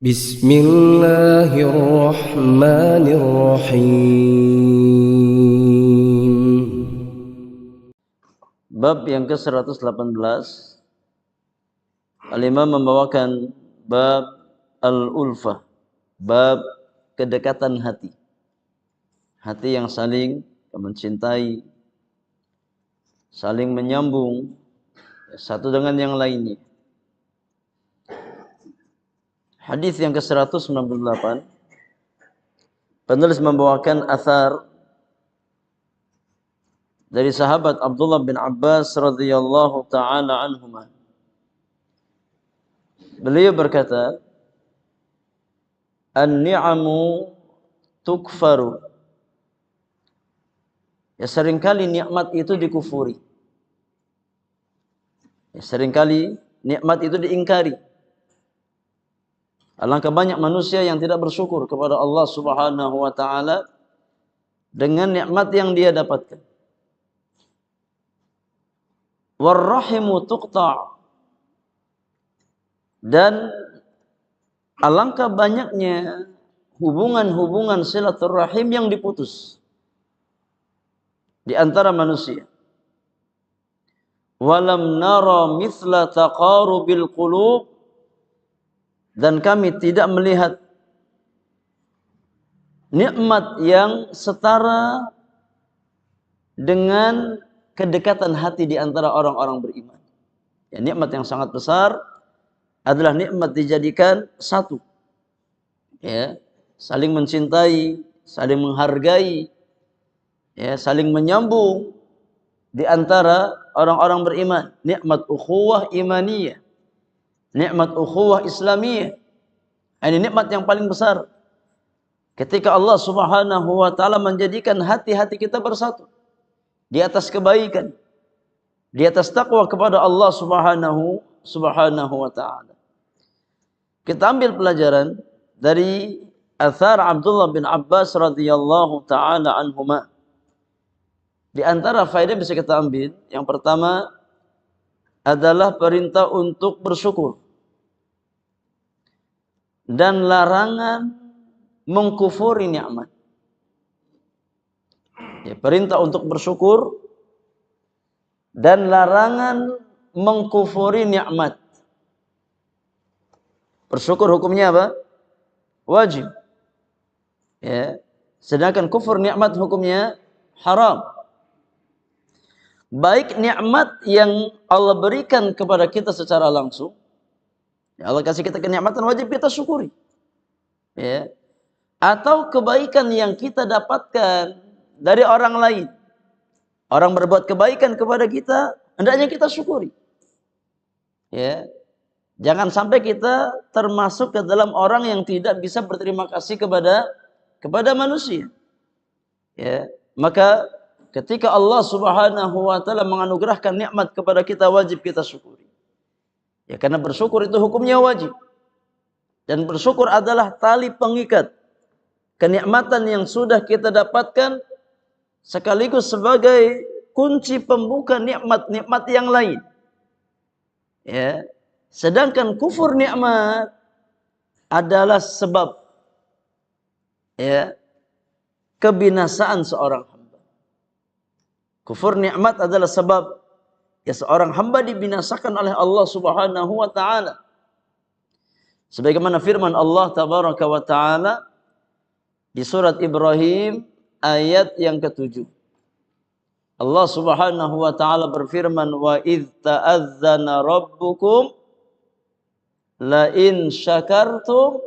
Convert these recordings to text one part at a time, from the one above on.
Bismillahirrahmanirrahim. Bab yang ke-118, Al-Imam membawakan bab al-ulfah, bab kedekatan hati. Hati yang saling mencintai, saling menyambung satu dengan yang lainnya. Hadis yang ke-198, penulis membawakan athar dari sahabat Abdullah bin Abbas radhiyallahu taala anhuma. Beliau berkata, "An-ni'amu tukfaru." Ya, seringkali nikmat itu dikufuri. Ya, seringkali nikmat itu diingkari. Alangkah banyak manusia yang tidak bersyukur kepada Allah Subhanahu wa taala dengan nikmat yang dia dapatkan. Warrahimu tuqta', dan alangkah banyaknya hubungan-hubungan silaturahim yang diputus di antara manusia. Walam nara mithla taqarubil qulub, dan kami tidak melihat nikmat yang setara dengan kedekatan hati di antara orang-orang beriman. Ya, nikmat yang sangat besar adalah nikmat dijadikan satu. Ya, saling mencintai, saling menghargai, ya, saling menyambung di antara orang-orang beriman. Nikmat ukhuwah imaniyah, nikmat ukhuwah islamiyah. Ini nikmat yang paling besar. Ketika Allah Subhanahu wa taala menjadikan hati-hati kita bersatu di atas kebaikan, di atas takwa kepada Allah Subhanahu wa taala. Kita ambil pelajaran dari athar Abdullah bin Abbas radhiyallahu taala anhuma. Di antara faedah bisa kita ambil, yang pertama adalah perintah untuk bersyukur dan larangan mengkufuri nikmat. Ya, perintah untuk bersyukur dan larangan mengkufuri nikmat. Bersyukur hukumnya apa? Wajib. Ya. Sedangkan kufur nikmat hukumnya haram. Baik nikmat yang Allah berikan kepada kita secara langsung, ya, Allah kasih kita kenikmatan, wajib kita syukuri. Ya. Atau kebaikan yang kita dapatkan dari orang lain. Orang berbuat kebaikan kepada kita, hendaknya kita syukuri. Ya. Jangan sampai kita termasuk ke dalam orang yang tidak bisa berterima kasih kepada manusia. Ya. Maka ketika Allah Subhanahu wa taala menganugerahkan nikmat kepada kita, wajib kita syukuri. Ya, karena bersyukur itu hukumnya wajib. Dan bersyukur adalah tali pengikat kenikmatan yang sudah kita dapatkan, sekaligus sebagai kunci pembuka nikmat-nikmat yang lain. Ya. Sedangkan kufur nikmat adalah sebab, ya, kebinasaan seorang hamba. Kufur nikmat adalah sebab, ya, seorang hamba dibinasakan oleh Allah Subhanahu wa taala. Sebagaimana firman Allah tabaraka wa taala di surat Ibrahim ayat yang ke-7. Allah Subhanahu wa taala berfirman, "Wa idz ta'adzana rabbukum la in syakartum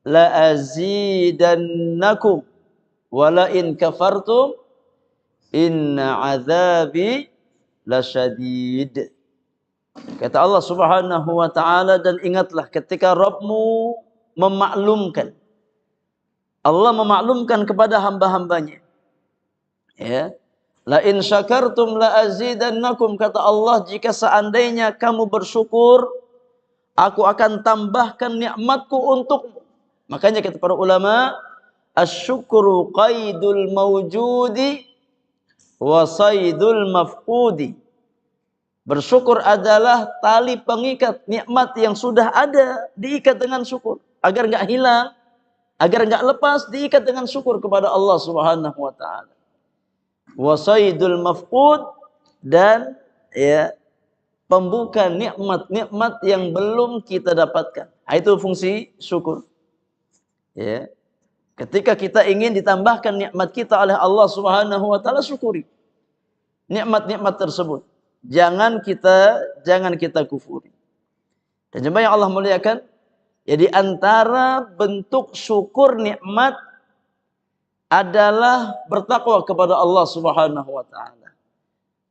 la azidannakum wa la in kafartum inna azabi lasyadid." Kata Allah Subhanahu wa taala, dan ingatlah ketika Rabbmu memaklumkan, Allah memaklumkan kepada hamba-hambanya, ya, la in syakartum la azidannakum, kata Allah, jika seandainya kamu bersyukur, aku akan tambahkan nikmatku untukmu. Makanya kata para ulama, asyukru qaidul mawjudi wa saydul mafqudi. Bersyukur adalah tali pengikat nikmat yang sudah ada, diikat dengan syukur. agar nggak hilang, agar nggak lepas, diikat dengan syukur kepada Allah Subhanahu wa taala. Wasaidul mafqud, dan ya, pembuka nikmat-nikmat yang belum kita dapatkan. Itu fungsi syukur. Ya. Ketika kita ingin ditambahkan nikmat kita oleh Allah Subhanahu wa taala, syukuri nikmat-nikmat tersebut. Jangan kita kufuri. Dan jemaah yang Allah muliakan, ya, di antara bentuk syukur nikmat adalah bertakwa kepada Allah Subhanahu wa taala.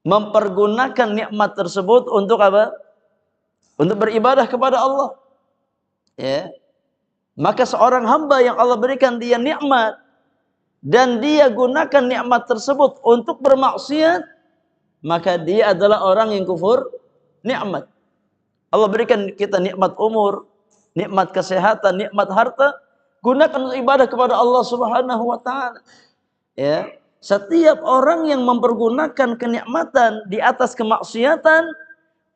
Mempergunakan nikmat tersebut untuk apa? Untuk beribadah kepada Allah. Ya. Maka seorang hamba yang Allah berikan dia nikmat dan dia gunakan nikmat tersebut untuk bermaksiat, maka dia adalah orang yang kufur nikmat. Allah berikan kita nikmat umur, nikmat kesehatan, nikmat harta, gunakan untuk ibadah kepada Allah Subhanahu wa taala. Ya, setiap orang yang mempergunakan kenikmatan di atas kemaksiatan,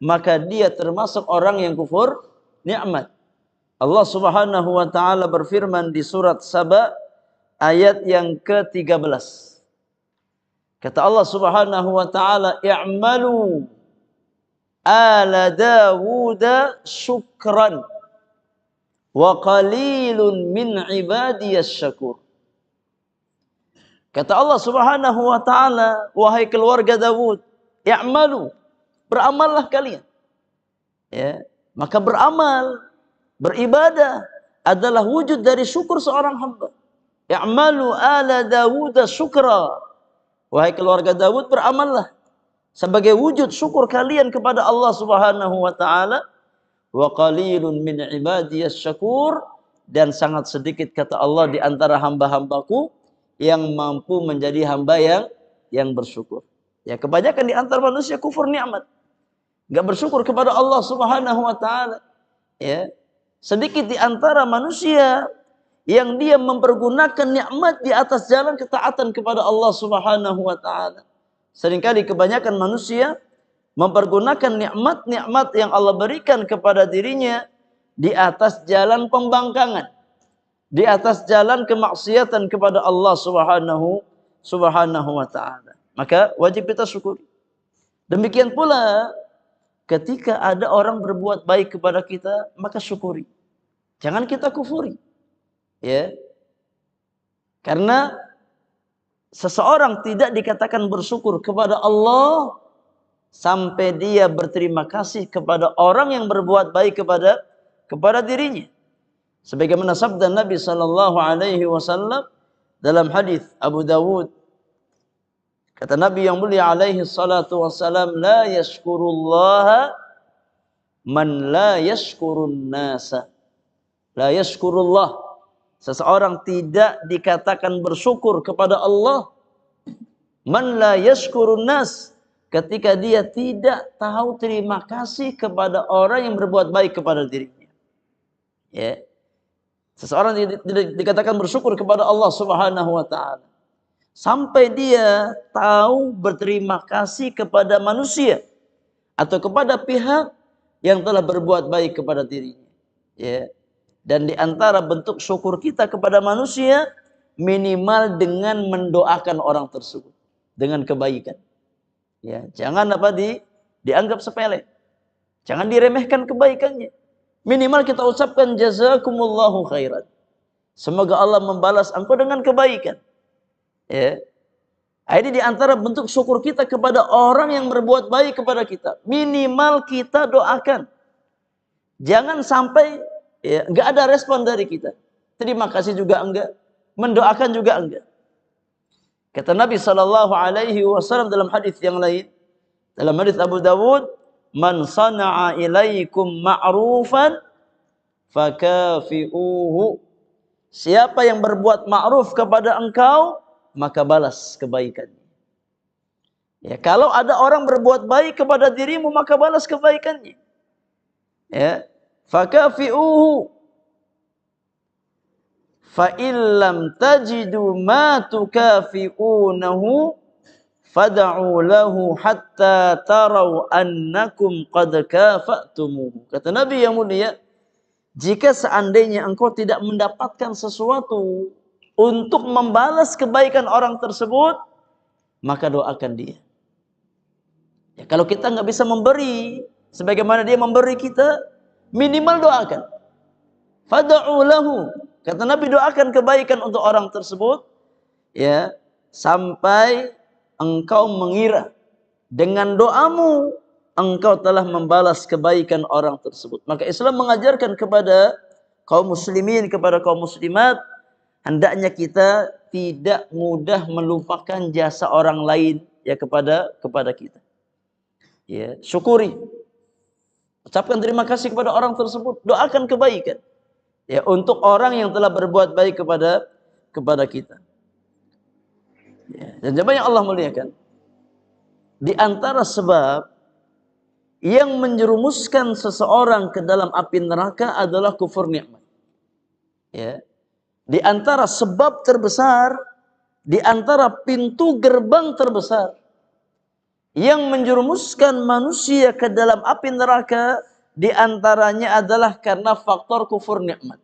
maka dia termasuk orang yang kufur nikmat. Allah Subhanahu wa taala berfirman di surat Saba ayat yang ke-13. Kata Allah Subhanahu wa taala, "I'malu ala Dawuda syukran wa qalilun min ibadiyas syakur." Kata Allah Subhanahu wa taala, wahai keluarga Dawud, i'malu, beramallah kalian. Ya, maka beramal, beribadah adalah wujud dari syukur seorang hamba. I'malu ala Dawud syukra. Wahai keluarga Dawud, beramallah sebagai wujud syukur kalian kepada Allah Subhanahu wa taala. Wa qalilun min ibadiyas syakur, dan sangat sedikit kata Allah di antara hamba-hambaku yang mampu menjadi hamba yang bersyukur. Ya, kebanyakan di antara manusia kufur nikmat. Enggak bersyukur kepada Allah Subhanahu wa taala. Ya. Sedikit di antara manusia yang dia mempergunakan nikmat di atas jalan ketaatan kepada Allah Subhanahu wa taala. Seringkali kebanyakan manusia mempergunakan nikmat-nikmat yang Allah berikan kepada dirinya di atas jalan pembangkangan, di atas jalan kemaksiatan kepada Allah Subhanahu wa taala. Maka wajib kita syukuri. Demikian pula ketika ada orang berbuat baik kepada kita, maka syukuri. Jangan kita kufuri. Ya. Karena seseorang tidak dikatakan bersyukur kepada Allah sampai dia berterima kasih kepada orang yang berbuat baik kepada dirinya. Sebagaimana sabda Nabi sallallahu alaihi wasallam dalam hadis Abu Dawud, kata Nabi yang mulia alaihi salatu wassalam, la yashkurullaha man la yashkurun nasa. La yashkurullah, seseorang tidak dikatakan bersyukur kepada Allah, man la yashkurun nas, ketika dia tidak tahu terima kasih kepada orang yang berbuat baik kepada dirinya. Ya. Seseorang tidak dikatakan bersyukur kepada Allah Subhanahu wa taala sampai dia tahu berterima kasih kepada manusia atau kepada pihak yang telah berbuat baik kepada dirinya. Ya. Dan di antara bentuk syukur kita kepada manusia, minimal dengan mendoakan orang tersebut dengan kebaikan. Ya, jangan dianggap sepele. Jangan diremehkan kebaikannya. Minimal kita ucapkan jazakumullahu khairan. Semoga Allah membalas engkau dengan kebaikan. Ya. Ini di antara bentuk syukur kita kepada orang yang berbuat baik kepada kita. Minimal kita doakan. Jangan sampai ya, enggak ada respon dari kita. Terima kasih juga enggak, mendoakan juga enggak. Kata Nabi sallallahu alaihi wasallam dalam hadis yang lain, dalam hadis Abu Dawud, man sana'a ilaikum ma'rufan fakafi'uhu. Siapa yang berbuat ma'ruf kepada engkau, maka balas kebaikannya. Ya, kalau ada orang berbuat baik kepada dirimu, maka balas kebaikannya. Ya, fakafi'uhu. Fa illam tajidu ma tukafi'unahu fad'u lahu hatta taraw annakum qad kafa'tumuhu. Kata Nabi yang mulia, jika seandainya engkau tidak mendapatkan sesuatu untuk membalas kebaikan orang tersebut, maka doakan dia. Ya, kalau kita nggak bisa memberi sebagaimana dia memberi kita, minimal doakan. Fad'u lahu. Kata Nabi, doakan kebaikan untuk orang tersebut, ya, sampai engkau mengira dengan doamu engkau telah membalas kebaikan orang tersebut. Maka Islam mengajarkan kepada kaum muslimin, kepada kaum muslimat, hendaknya kita tidak mudah melupakan jasa orang lain ya kepada kita. Ya, syukuri. Ucapkan terima kasih kepada orang tersebut, doakan kebaikan. Ya, untuk orang yang telah berbuat baik kepada kita. Ya, dan jemaah yang Allah muliakan, di antara sebab yang menjerumuskan seseorang ke dalam api neraka adalah kufur nikmat. Ya. Di antara sebab terbesar, di antara pintu gerbang terbesar yang menjerumuskan manusia ke dalam api neraka, di antaranya adalah karena faktor kufur nikmat.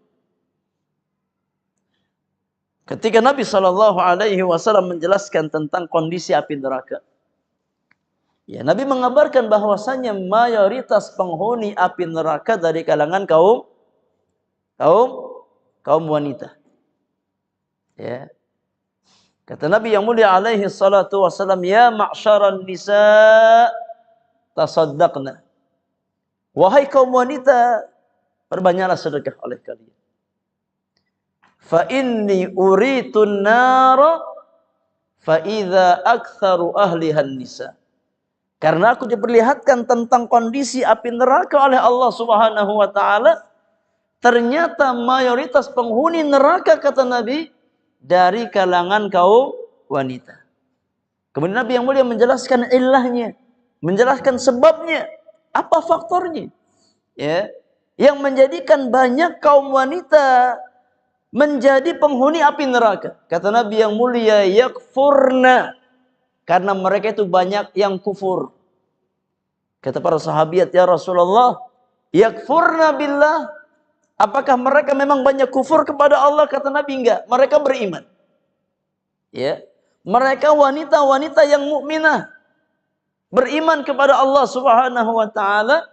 Ketika Nabi SAW menjelaskan tentang kondisi api neraka, ya, Nabi mengabarkan bahwasanya mayoritas penghuni api neraka dari kalangan kaum wanita. Ya. Kata Nabi yang mulia alaihi salatu wasallam, ya ma'syaran nisa tasaddaqna. Wahai kaum wanita, perbanyaklah sedekah oleh kalian. Fa inni uritun nara fa idza aktsaru ahliha nisa. Karena aku diperlihatkan tentang kondisi api neraka oleh Allah Subhanahu wa taala, ternyata mayoritas penghuni neraka, kata Nabi, dari kalangan kaum wanita. Kemudian Nabi yang mulia menjelaskan ilahnya, menjelaskan sebabnya, apa faktornya, ya, yang menjadikan banyak kaum wanita menjadi penghuni api neraka. Kata Nabi yang mulia, yakfurna, karena mereka itu banyak yang kufur. Kata para sahabat, ya Rasulullah, yakfurna billah, apakah mereka memang banyak kufur kepada Allah? Kata Nabi, enggak, mereka beriman. Ya, mereka wanita-wanita yang mukminah, beriman kepada Allah Subhanahu wa taala,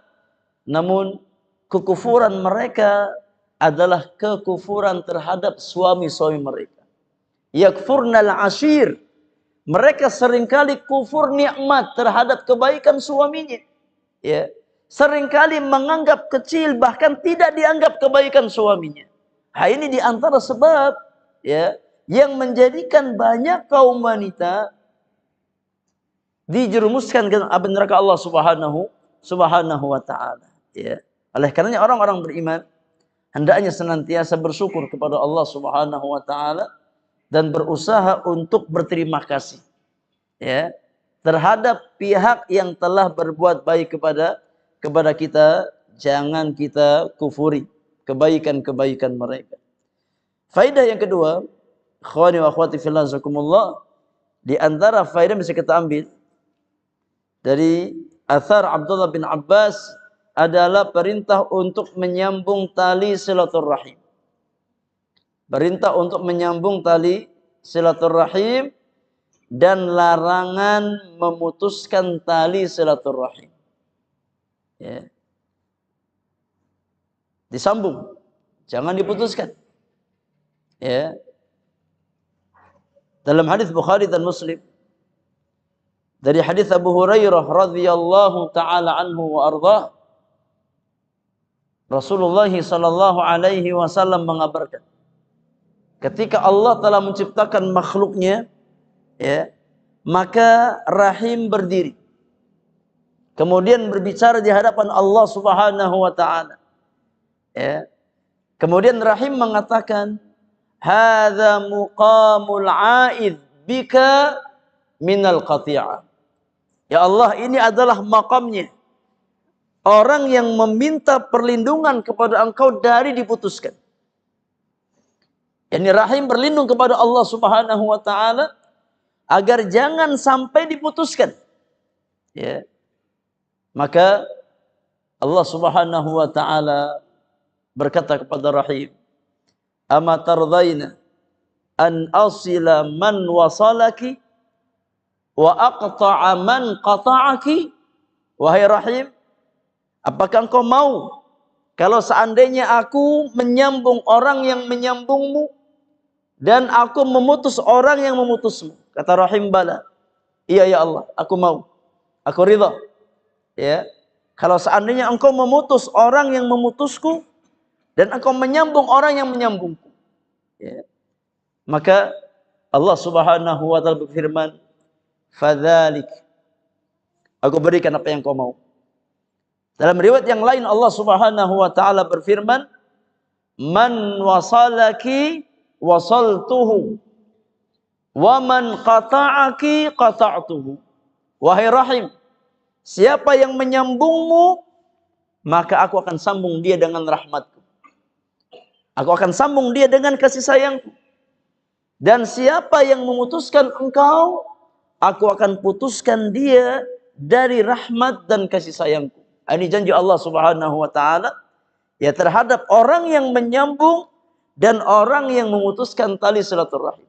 namun kekufuran mereka adalah kekufuran terhadap suami-suami mereka. Yakfurnal ashir, mereka seringkali kufur nikmat terhadap kebaikan suaminya. Ya, seringkali menganggap kecil, bahkan tidak dianggap kebaikan suaminya. Nah, ini di antara sebab, ya, yang menjadikan banyak kaum wanita dijerumuskan ke api neraka Allah Subhanahu wa taala. Ya. Oleh karenanya orang-orang beriman hendaknya senantiasa bersyukur kepada Allah Subhanahu wa taala dan berusaha untuk berterima kasih, ya, terhadap pihak yang telah berbuat baik kepada kita. Jangan kita kufuri kebaikan-kebaikan mereka. Faedah yang kedua, ikhwani wa akhwati fillah jazakumullah, di antara faedah yang bisa kita ambil dari athar Abdullah bin Abbas adalah perintah untuk menyambung tali silaturrahim. Perintah untuk menyambung tali silaturrahim dan larangan memutuskan tali silaturrahim. Ya. Disambung, jangan diputuskan. Ya. Dalam hadis Bukhari dan Muslim dari hadis Abu Hurairah radhiyallahu taala anhu wa ardhah, Rasulullah sallallahu alaihi wasallam mengabarkan, ketika Allah telah menciptakan makhluknya, ya, maka rahim berdiri, kemudian berbicara di hadapan Allah Subhanahu wa taala. Ya. Kemudian rahim mengatakan, hadza muqamul aid bika minal qati'ah. Ya Allah, ini adalah makamnya orang yang meminta perlindungan kepada engkau dari diputuskan. Yani rahim berlindung kepada Allah Subhanahu wa taala agar jangan sampai diputuskan. Ya. Maka Allah Subhanahu wa taala berkata kepada Rahim, "Ama tardaina an asila man wasalaki wa aqta'a man qata'aki?" Wahai Rahim, apakah engkau mau kalau seandainya aku menyambung orang yang menyambungmu dan aku memutus orang yang memutusmu? Kata Rahim, "Bala." Iya ya Allah, aku mau. Aku ridha. Ya. Kalau seandainya engkau memutus orang yang memutusku dan engkau menyambung orang yang menyambungku. Ya. Maka Allah Subhanahu wa taala berfirman, "Fadzalik." Aku berikan apa yang kau mau. Dalam riwayat yang lain Allah Subhanahu wa taala berfirman, "Man wasalaki wasaltuhu wa man qata'aki qata'tuhu." Wahai Rahim, siapa yang menyambungmu, maka aku akan sambung dia dengan rahmatku. Aku akan sambung dia dengan kasih sayangku. Dan siapa yang memutuskan engkau, aku akan putuskan dia dari rahmat dan kasih sayangku. Ini janji Allah Subhanahu wa taala ya terhadap orang yang menyambung dan orang yang memutuskan tali silaturahim.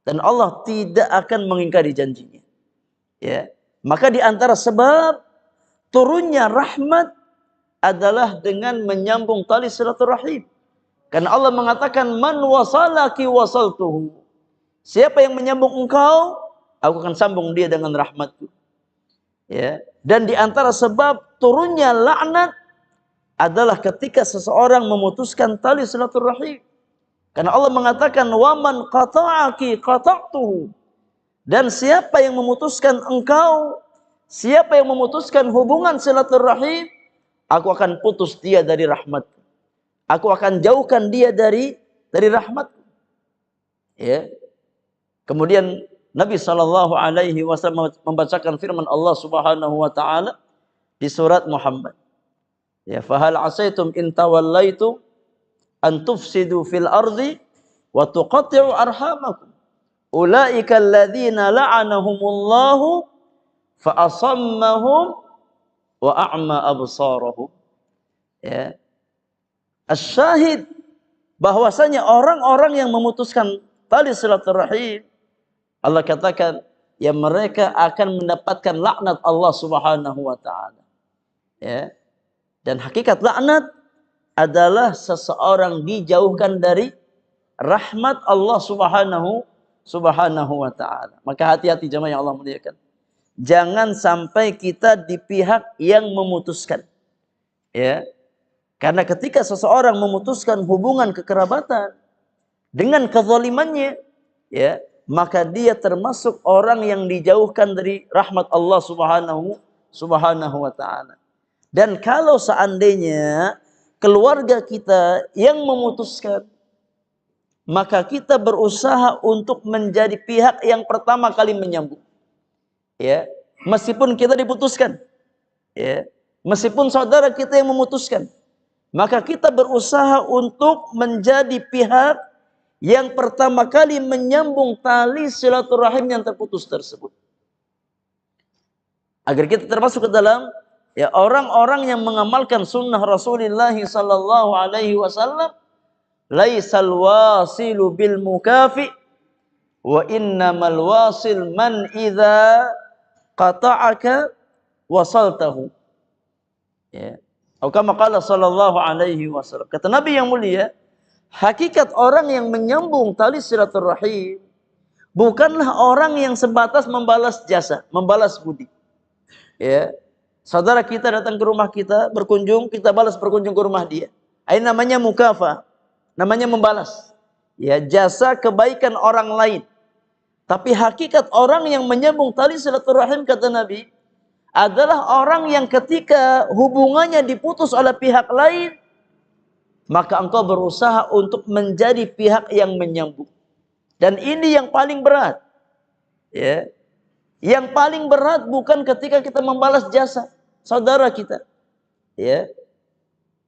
Dan Allah tidak akan mengingkari janjinya. Ya. Maka di antara sebab turunnya rahmat adalah dengan menyambung tali silaturahim. Karena Allah mengatakan, "Man wasalaki wasaltuhu." Siapa yang menyambung engkau, aku akan sambung dia dengan rahmatku. Ya. Dan di antara sebab turunnya laknat adalah ketika seseorang memutuskan tali silaturahim. Karena Allah mengatakan, "Wa man qata'aki qata'tuhu." Dan siapa yang memutuskan engkau, siapa yang memutuskan hubungan silaturahim, aku akan putus dia dari rahmat. Aku akan jauhkan dia dari rahmat. Ya. Kemudian Nabi sallallahu alaihi wasallam membacakan firman Allah Subhanahu wa taala di surat Muhammad. Ya, "Fahal asaitum in tawallaitum an tufsidu fil ardi wa tuqatti'u arhamakum. Ulaika alladzina la'anahumullahu fa asammahum wa a'ma absarahum." Ya. Asyahid bahwasanya orang-orang yang memutuskan tali silaturahim, Allah katakan ya mereka akan mendapatkan laknat Allah Subhanahu wa taala. Ya. Dan hakikat laknat adalah seseorang dijauhkan dari rahmat Allah Subhanahu wa taala. Maka hati-hati jemaah yang Allah muliakan. Jangan sampai kita di pihak yang memutuskan. Ya. Karena ketika seseorang memutuskan hubungan kekerabatan dengan kezalimannya, ya, maka dia termasuk orang yang dijauhkan dari rahmat Allah Subhanahu wa taala. Dan kalau seandainya keluarga kita yang memutuskan, maka kita berusaha untuk menjadi pihak yang pertama kali menyambung. Ya, meskipun kita diputuskan, ya, meskipun saudara kita yang memutuskan, maka kita berusaha untuk menjadi pihak yang pertama kali menyambung tali silaturahim yang terputus tersebut. Agar kita termasuk ke dalam ya orang-orang yang mengamalkan sunnah Rasulullah sallallahu alaihi wasallam, "Laisal wasilu bil mukafi wa innamal wasil man idza qata'aka wasaltahu." Ya. Kama qala sallallahu alaihi wasallam. Kata Nabi yang mulia, hakikat orang yang menyambung tali silaturahim bukanlah orang yang sebatas membalas jasa, membalas budi. Ya. Saudara kita datang ke rumah kita, berkunjung, kita balas berkunjung ke rumah dia. Ini namanya mukafa, namanya membalas. Ya, jasa kebaikan orang lain. Tapi hakikat orang yang menyambung tali silaturahim kata Nabi adalah orang yang ketika hubungannya diputus oleh pihak lain, maka engkau berusaha untuk menjadi pihak yang menyambung. Dan ini yang paling berat. Ya. Yang paling berat bukan ketika kita membalas jasa saudara kita. Ya.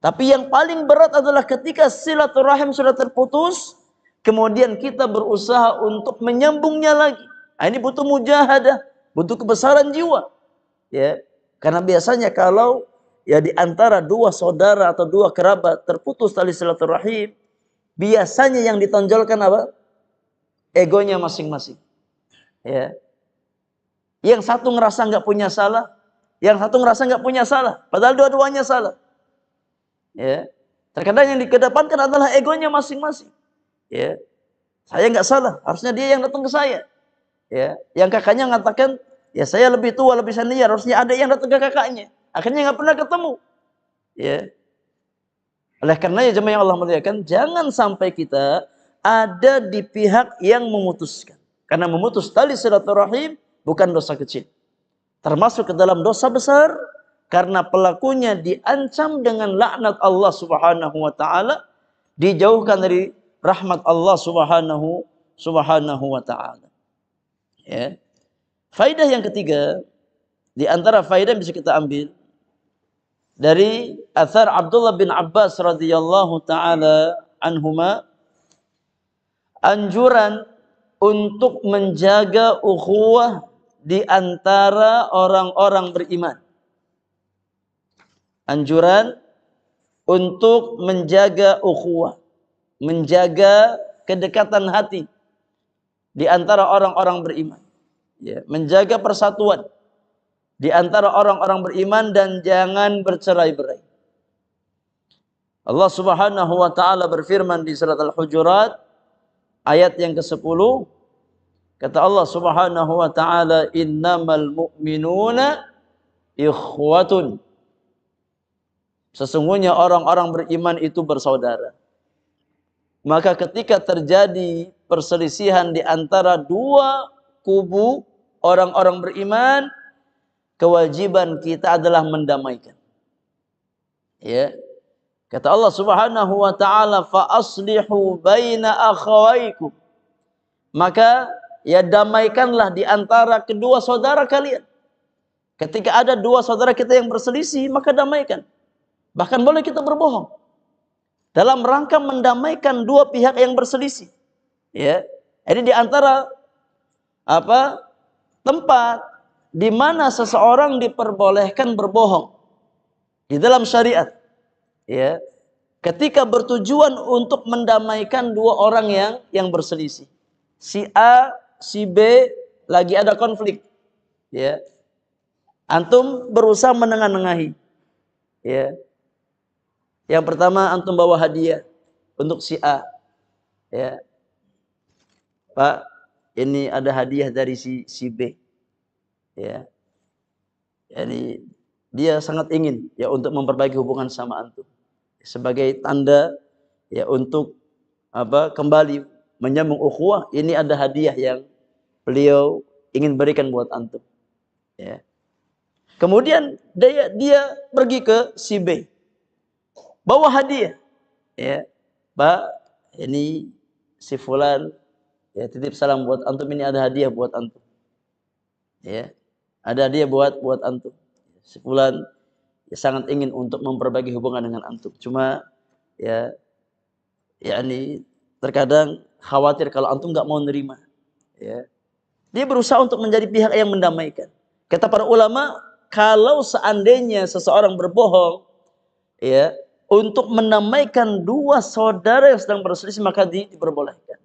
Tapi yang paling berat adalah ketika silaturahim sudah terputus, kemudian kita berusaha untuk menyambungnya lagi. Ini butuh mujahadah, butuh kebesaran jiwa. Ya, karena biasanya kalau ya di antara dua saudara atau dua kerabat terputus tali silaturahim, biasanya yang ditonjolkan apa? Egonya masing-masing. Ya. Yang satu ngerasa nggak punya salah, yang satu ngerasa nggak punya salah, padahal dua-duanya salah. Ya. Terkadang yang dikedepankan adalah egonya masing-masing. Ya. Saya nggak salah, harusnya dia yang datang ke saya. Ya. Yang kakaknya mengatakan, ya saya lebih tua, lebih senior, harusnya ada yang datang ke kakaknya. Akhirnya nggak pernah ketemu. Ya. Oleh karena ya jemaah yang Allah muliakan, jangan sampai kita ada di pihak yang memutuskan. Karena memutus tali silaturahim bukan dosa kecil. Termasuk ke dalam dosa besar karena pelakunya diancam dengan laknat Allah Subhanahu wa taala, dijauhkan dari rahmat Allah Subhanahu wa taala. Ya. Faidah yang ketiga, di antara faidah yang bisa kita ambil dari athar Abdullah bin Abbas radhiyallahu taala anhuma, anjuran untuk menjaga ukhuwah di antara orang-orang beriman. Anjuran untuk menjaga ukhuwah, menjaga kedekatan hati di antara orang-orang beriman. Ya, menjaga persatuan di antara orang-orang beriman dan jangan bercerai-berai. Allah Subhanahu wa taala berfirman di surat Al-Hujurat ayat yang ke-10, kata Allah Subhanahu wa taala, innamal mu'minuna ikhwatun. Sesungguhnya orang-orang beriman itu bersaudara. Maka ketika terjadi perselisihan di antara dua kubu orang-orang beriman, kewajiban kita adalah mendamaikan. Ya. Kata Allah Subhanahu wa taala, fa aslihu baina akhawaykum. Maka ya damaikanlah di antara kedua saudara kalian. Ketika ada dua saudara kita yang berselisih, maka damaikan. Bahkan boleh kita berbohong dalam rangka mendamaikan dua pihak yang berselisih. Ya. Ini di antara tempat di mana seseorang diperbolehkan berbohong di dalam syariat. Ya. Ketika bertujuan untuk mendamaikan dua orang yang berselisih. Si A, si B lagi ada konflik. Ya. Antum berusaha menengah-nengahi. Ya. Yang pertama antum bawa hadiah untuk si A. Ya. Pak, ini ada hadiah dari si B. Ya. Jadi dia sangat ingin ya untuk memperbaiki hubungan sama antum. Sebagai tanda ya untuk kembali menyambung ukhuwah, ini ada hadiah yang beliau ingin berikan buat antum. Ya. Kemudian dia pergi ke si B. Bawa hadiah. Ya. Pak, ini si fulan ya titip salam buat antum, ini ada hadiah buat antum. Ya. Ada hadiah buat antum. Si fulan ya sangat ingin untuk memperbaiki hubungan dengan antum. Cuma ya ini terkadang khawatir kalau antum nggak mau nerima. Ya. Dia berusaha untuk menjadi pihak yang mendamaikan. Kata para ulama, kalau seandainya seseorang berbohong ya untuk mendamaikan dua saudara yang sedang berselisih, maka diperbolehkan.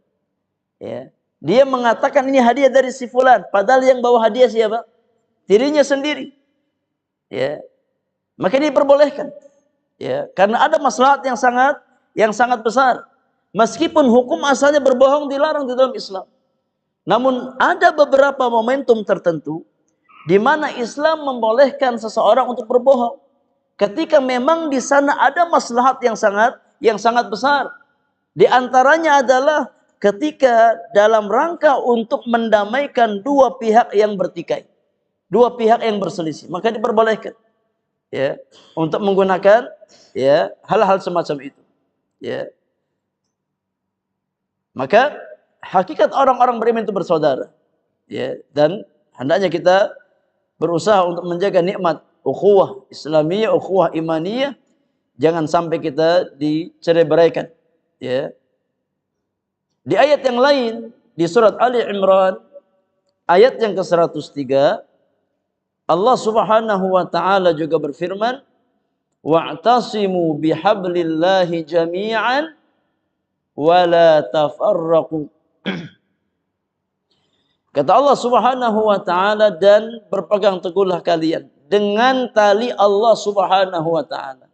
Ya. Dia mengatakan ini hadiah dari si fulan, padahal yang bawa hadiah siapa? Dirinya sendiri. Ya. Maka ini diperbolehkan. Ya, karena ada maslahat yang sangat besar. Meskipun hukum asalnya berbohong dilarang di dalam Islam. Namun ada beberapa momentum tertentu di mana Islam membolehkan seseorang untuk berbohong. Ketika memang di sana ada maslahat yang sangat besar. Di antaranya adalah ketika dalam rangka untuk mendamaikan dua pihak yang bertikai, dua pihak yang berselisih, maka diperbolehkan ya untuk menggunakan ya hal-hal semacam itu. Ya. Maka hakikat orang-orang beriman itu bersaudara. Ya, dan hendaknya kita berusaha untuk menjaga nikmat ukhuwah Islamiyah, ukhuwah imaniyah, jangan sampai kita dicerai-beraikan. Ya. Di ayat yang lain di surat Ali Imran ayat yang ke-103, Allah Subhanahu wa taala juga berfirman, wa'tasimu bihablillahi jami'an wa la tafarraqu. Kata Allah Subhanahu wa taala, dan berpegang teguhlah kalian dengan tali Allah Subhanahu wa taala.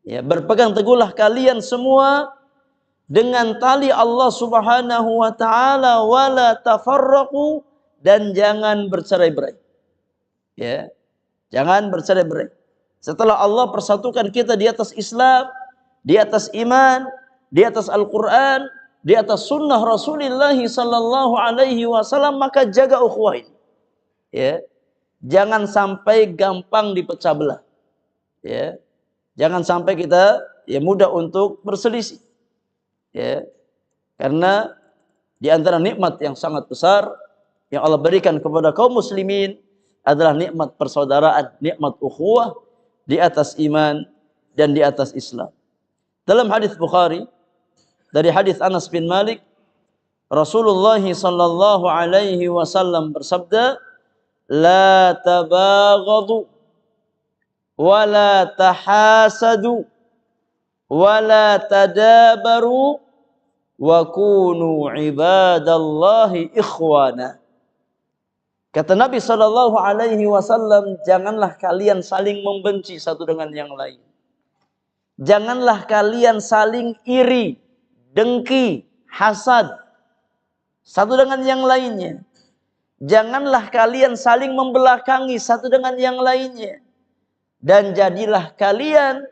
Ya, berpegang teguhlah kalian semua dengan tali Allah Subhanahu wa taala, wala tafarraqu, dan jangan bercerai-berai. Ya. Jangan bercerai-berai. Setelah Allah persatukan kita di atas Islam, di atas iman, di atas Al-Qur'an, di atas sunnah Rasulullah sallallahu alaihi wasallam, maka jaga ukhuwah ini. Ya. Jangan sampai gampang dipecah belah. Ya. Jangan sampai kita mudah untuk berselisih. Ya. Karena di antara nikmat yang sangat besar yang Allah berikan kepada kaum muslimin adalah nikmat persaudaraan, nikmat ukhuwah di atas iman dan di atas Islam. Dalam hadis Bukhari dari hadis Anas bin Malik, Rasulullah sallallahu alaihi wasallam bersabda, "La tabaghadu wa la tahasadu wa la tadabaru wa kunu ibadallahi ikhwana." Kata Nabi sallallahu alaihi wasallam, janganlah kalian saling membenci satu dengan yang lain. Janganlah kalian saling iri, dengki, hasad satu dengan yang lainnya. Janganlah kalian saling membelakangi satu dengan yang lainnya. Dan jadilah kalian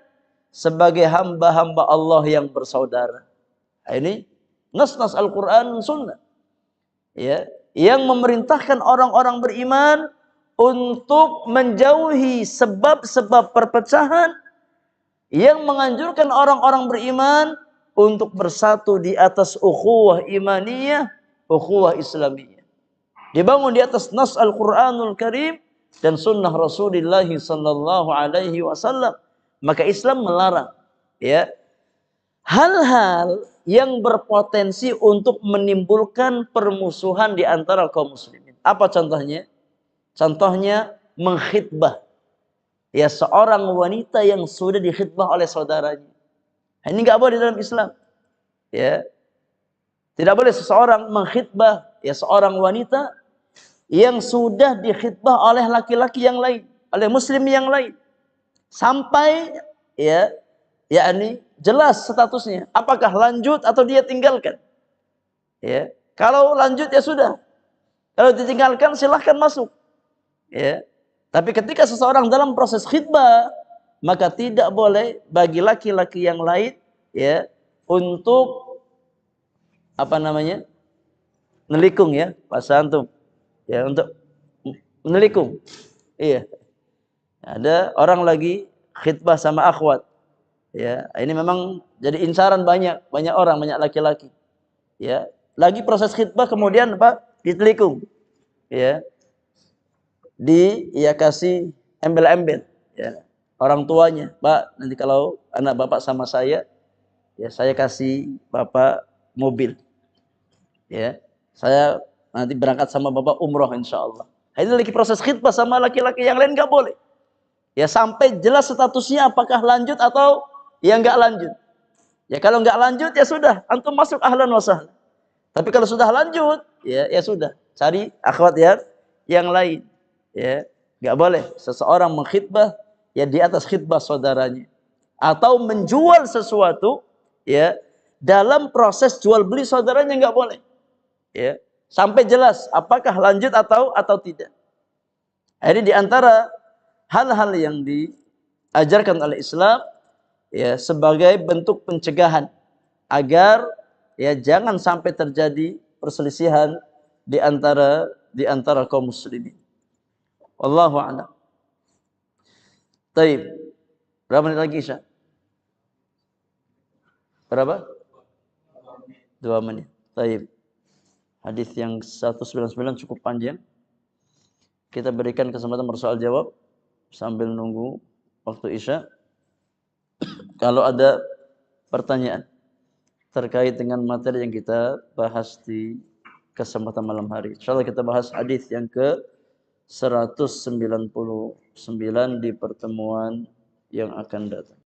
sebagai hamba-hamba Allah yang bersaudara. Ini nas-nas Al-Quran Sunnah. Ya, yang memerintahkan orang-orang beriman untuk menjauhi sebab-sebab perpecahan, yang menganjurkan orang-orang beriman untuk bersatu di atas ukhuwah imaniyah, ukhuwah islamiyah. Dibangun di atas nas Al-Quranul Karim dan sunnah Rasulullah sallallahu alaihi wasallam. Maka Islam melarang ya hal-hal yang berpotensi untuk menimbulkan permusuhan di antara kaum muslimin. Apa contohnya? Contohnya mengkhitbah. Ya, seorang wanita yang sudah dikhitbah oleh saudaranya. Ini enggak boleh dalam Islam. Ya. Tidak boleh seseorang mengkhitbah seorang wanita yang sudah dikhitbah oleh laki-laki yang lain, oleh muslim yang lain. Sampai yakni jelas statusnya, apakah lanjut atau dia tinggalkan. Ya. Kalau lanjut ya sudah. Kalau ditinggalkan silahkan masuk. Ya. Tapi ketika seseorang dalam proses khitbah, maka tidak boleh bagi laki-laki yang lain untuk nelikung bahasa antum. Ya, untuk menelikung. Iya. Ada orang lagi khitbah sama akhwat. Ya, ini memang jadi incaran banyak orang, banyak laki-laki. Ya, lagi proses khitbah kemudian ditelikung. Ya. Kasih embel-embel ya. Orang tuanya, Pak, nanti kalau anak Bapak sama saya saya kasih Bapak mobil. Ya. Saya nanti berangkat sama Bapak umroh insyaallah. Ini lagi proses khitbah sama laki-laki yang lain, enggak boleh. Ya, sampai jelas statusnya apakah lanjut atau enggak lanjut. Ya, kalau enggak lanjut ya sudah, antum masuk ahlan wa sahlan. Tapi kalau sudah lanjut, ya sudah, cari akhwat yang lain. Ya, enggak boleh seseorang mengkhitbah di atas khitbah saudaranya atau menjual sesuatu dalam proses jual beli saudaranya, enggak boleh. Ya, sampai jelas apakah lanjut atau tidak. Ini di antara hal-hal yang diajarkan oleh Islam sebagai bentuk pencegahan agar jangan sampai terjadi perselisihan di antara kaum muslimin. Wallahu a'lam. Taib. Berapa menit lagi, Isya? Berapa? 2 menit. Taib. Hadis yang 199 cukup panjang. Kita berikan kesempatan bersoal jawab sambil nunggu waktu Isya. Kalau ada pertanyaan terkait dengan materi yang kita bahas di kesempatan malam hari. Insyaallah kita bahas hadis yang ke 199 di pertemuan yang akan datang.